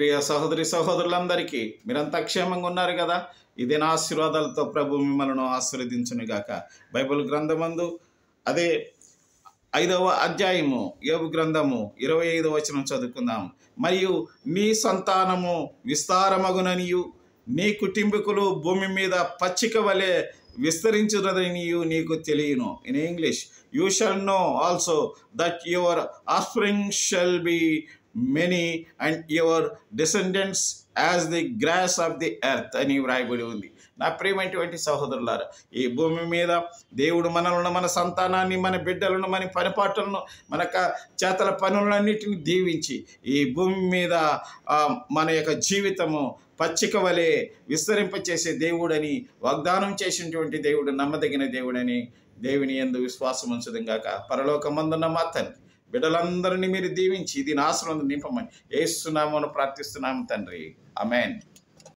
ప్రియ సహోదరి సహోదరులందరికీ మీరంతా క్షేమంగా ఉన్నారు కదా? ఇదే నా ఆశీర్వాదాలతో ప్రభు మిమ్మల్ని ఆశీర్వదించునుగాక. బైబిల్ గ్రంథమందు అదే 5వ అధ్యాయము యోబు గ్రంథము 25వ వచనం చదువుకుందాం. మరియు నీ సంతానము విస్తారమగుననియు నీ కుటుంబీకులు భూమి మీద పచ్చిక వలె విస్తరించుననియు నీకు తెలియను. In English, you shall know also that your offspring shall be many and your descendants as the grass of the earth అని వ్రాయబడి ఉంది. నా ప్రియమైనటువంటి సహోదరులారా, ఈ భూమి మీద దేవుడు మనలను, మన సంతానాన్ని, మన బిడ్డలను, మన పనిపాట్లను, మన చేతల పనులన్నిటిని దీవించి ఈ భూమి మీద మన యొక్క జీవితము పచ్చిక వలె విస్తరింపచేసే దేవుడని వాగ్దానం చేసినటువంటి దేవుడు నమ్మదగిన దేవుడని దేవుని యందు విశ్వాసం ఉంచుదాం గాక. పరలోకమందున్న మా తండ్రి, బిడ్డలందరినీ మీరు దీవించి దీని ఆశీర్వాదం నింపమని యేసు నామమున ప్రార్థిస్తున్నాము తండ్రి. ఆమేన్.